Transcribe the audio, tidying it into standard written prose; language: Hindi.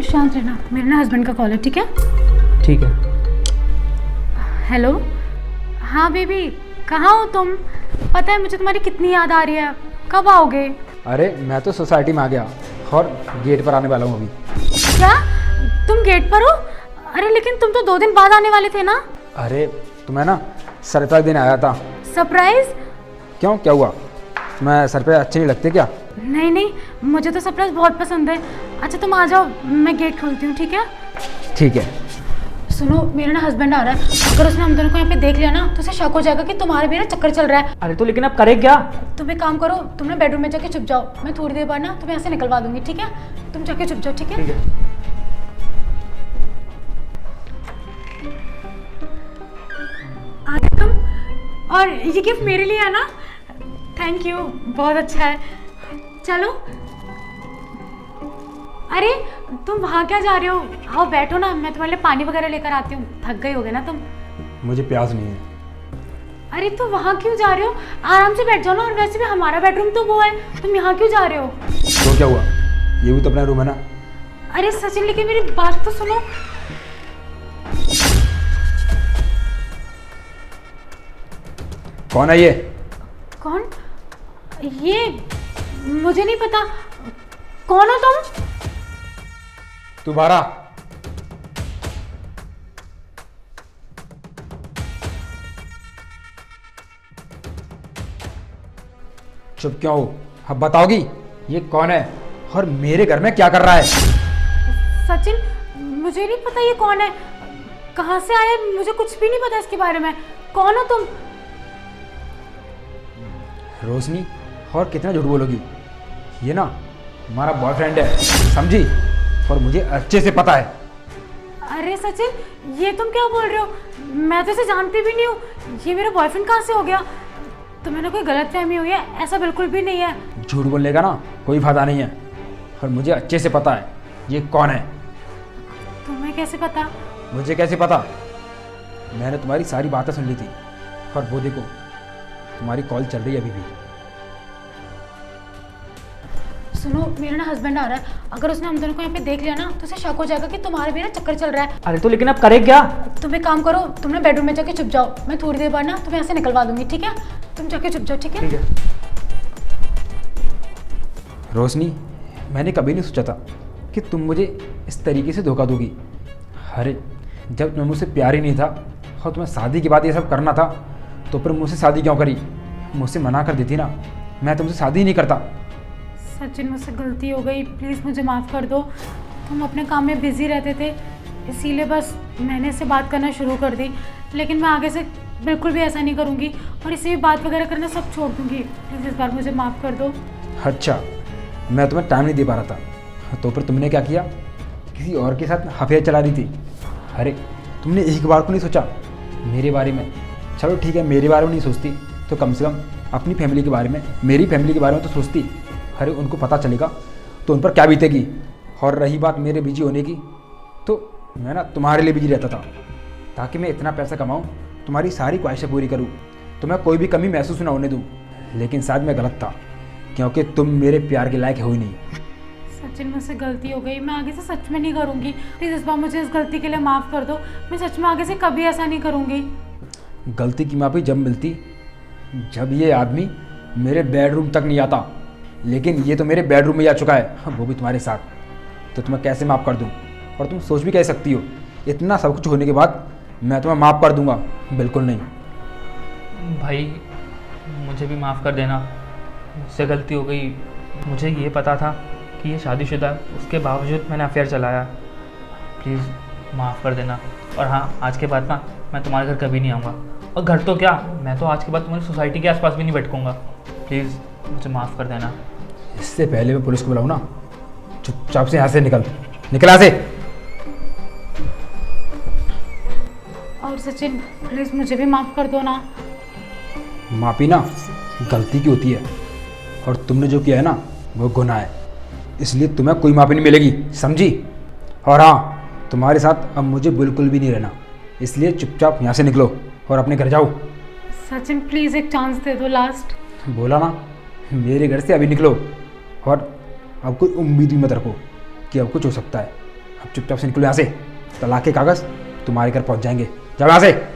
शांत रहना, मेरे ना हस्बैंड का कॉल है, ठीक है? ठीक है। हेलो। हाँ बेबी, कहाँ हो तुम? पता है मुझे तुम्हारी कितनी याद आ रही है। कब आओगे? अरे मैं तो सोसाइटी में आ गया और गेट पर आने वाला हूँ अभी। क्या तुम गेट पर हो? अरे लेकिन तुम तो 2 दिन बाद आने वाले थे ना। अरे तुम्हें ना सरप्राइज देने आया था। सरप्राइज? क्यों, क्या हुआ? मैं सरप्राइज अच्छे नहीं लगते क्या? नहीं नहीं, मुझे तो सरप्राइज बहुत पसंद है। अच्छा तुम आ जाओ, मैं गेट खोलती हूँ, ठीक है? ठीक है। सुनो, मेरा ना हस्बैंड आ रहा है। अगर उसने हम दोनों को यहाँ पे देख लिया ना तो उसे शक हो जाएगा कि तुम्हारे भी ना चक्कर चल रहा है। अरे तो लेकिन अब करे क्या? तुम एक काम करो, तुम ना बेडरूम में जाके छुप जाओ। मैं थोड़ी देर बाद ना तुम्हें यहाँ से निकलवा दूंगी, ठीक है? तुम जाके छुप जाओ, ठीक है? ठीक है। आ गए तुम? और ये गिफ्ट मेरे लिए है ना? थैंक यू, बहुत अच्छा है। चलो। अरे तुम वहाँ क्या जा रहे हो? आओ बैठो ना, मैं तुम्हारे लिए पानी वगैरह लेकर आती हूँ। थक गए होगे ना तुम? मुझे प्यास नहीं है। अरे तो वहाँ क्यों जा रहे हो? आराम से बैठ जाओ ना। और वैसे भी हमारा बेडरूम तो वो है, तुम यहाँ क्यों जा रहे हो? तो क्या हुआ, ये भी तो अपना रूम है ना। अरे सचिन, लेकिन मेरी बात तो सुनो। कौन है ये? कौन? ये मुझे नहीं पता। कौन हो तुम? तू बारा। चुप क्यों हो? अब बताओगी ये कौन है और मेरे घर में क्या कर रहा है? सचिन, मुझे नहीं पता ये कौन है, कहाँ से आया, मुझे कुछ भी नहीं पता इसके बारे में। कौन हो तुम? रोशनी, और कितना झूठ बोलोगी? ये ना हमारा बॉयफ्रेंड है, समझी? और मुझे अच्छे से पता है। अरे सचिन, ये तुम क्या बोल रहे हो? मैं तो इसे जानती भी नहीं हूँ। ये मेरा बॉयफ्रेंड कहाँ से हो गया? तुम्हें ना कोई गलतफहमी हुई है? ऐसा बिल्कुल भी नहीं है। झूठ बोलने का ना कोई फायदा नहीं है, और मुझे अच्छे से पता है ये कौन है। तुम्हें कैसे पता? मुझे कैसे पता? मैंने तुम्हारी सारी बातें सुन ली थी, और वो देखो तुम्हारी कॉल चल रही है अभी भी। सुनो, मेरा ना हस्बैंड आ रहा है। अगर उसने हम दोनों को यहाँ पे देख लिया ना तो उसे शक हो जाएगा कि तुम्हारे भी ना चक्कर चल रहा है। अरे तो लेकिन अब करे क्या? तुम एक काम करो, तुम ना बेडरूम में जाके छुप जाओ। मैं थोड़ी देर बाद ना तुम्हें यहाँ से निकलवा दूंगी, ठीक है? तुम जाके छुप जाओ, ठीक है? ठीक है। रोशनी, मैंने कभी नहीं सोचा था कि तुम मुझे इस तरीके से धोखा दोगी। अरे जब तुम्हें मुझसे प्यार ही नहीं था और तुम्हें शादी के बाद ये सब करना था, तो फिर मुझसे शादी क्यों करी? मुझसे मना कर देती ना, मैं तुमसे शादी ही नहीं करता। सचिन, मुझसे गलती हो गई, प्लीज़ मुझे माफ़ कर दो। तुम अपने काम में बिजी रहते थे, इसीलिए बस मैंने इससे बात करना शुरू कर दी। लेकिन मैं आगे से बिल्कुल भी ऐसा नहीं करूँगी, और इसे भी बात वगैरह करना सब छोड़ दूँगी। प्लीज़ इस बार मुझे माफ़ कर दो। अच्छा, मैं तुम्हें टाइम नहीं दे पा रहा था, तो फिर तुमने क्या किया? किसी और के साथ अफेयर चला रही थी। अरे तुमने एक बार को नहीं सोचा मेरे बारे में? चलो ठीक है, मेरे बारे में नहीं सोचती तो कम से कम अपनी फैमिली के बारे में, मेरी फैमिली के बारे में तो सोचती। अरे उनको पता चलेगा तो उन पर क्या बीतेगी। और रही बात मेरे बिजी होने की, तो मैं ना तुम्हारे लिए बिजी रहता था, ताकि मैं इतना पैसा कमाऊँ, तुम्हारी सारी ख्वाहिशें पूरी करूँ, तो मैं कोई भी कमी महसूस ना होने दूँ। लेकिन शायद मैं गलत था, क्योंकि तुम मेरे प्यार के लायक हो ही नहीं। सचिन, मुझसे गलती हो गई, मैं आगे से सच में नहीं करूँगी। प्लीज़ इस बार मुझे इस गलती के लिए माफ़ कर दो। मैं सच में आगे से कभी ऐसा नहीं करूँगी। गलती की माफ़ी जब मिलती जब ये आदमी मेरे बेडरूम तक नहीं आता, लेकिन ये तो मेरे बेडरूम में आ चुका है, वो भी तुम्हारे साथ, तो तुम्हें कैसे माफ़ कर दूँ? और तुम सोच भी कह सकती हो, इतना सब कुछ होने के बाद मैं तुम्हें माफ़ कर दूंगा? बिल्कुल नहीं। भाई मुझे भी माफ़ कर देना, मुझसे गलती हो गई। मुझे ये पता था कि ये शादीशुदा है, उसके बावजूद मैंने अफेयर चलाया। प्लीज़ माफ़ कर देना। और हाँ, आज के बाद ना मैं तुम्हारे घर कभी नहीं आऊँगा, और घर तो क्या, मैं तो आज के बाद तुम्हारी सोसाइटी के आसपास भी नहीं भटकूँगा। प्लीज़ मुझे माफ़ कर देना। इससे पहले मैं पुलिस को बुलाऊँ ना? चुपचाप से यहाँ से निकल यहाँ से। और सचिन, प्लीज़ मुझे भी माफ़ कर दो ना। माफ़ी ना गलती की होती है, और तुमने जो किया है ना वो गुनाह है, इसलिए तुम्हें कोई माफ़ी नहीं मिलेगी, समझी? और हाँ, तुम्हारे साथ अब मुझे बिल्कुल भी नहीं रहना, इसलिए चुपचाप यहाँ से निकलो और अपने घर जाओ। सचिन, प्लीज़ एक चांस दे दो, लास्ट। बोला ना, मेरे घर से अभी निकलो, और अब कोई उम्मीद भी मत रखो कि अब कुछ हो सकता है। अब चुपचाप से निकलो यहाँ से। तलाक के कागज़ तुम्हारे घर पहुँच जाएंगे। जाओ यहाँ से।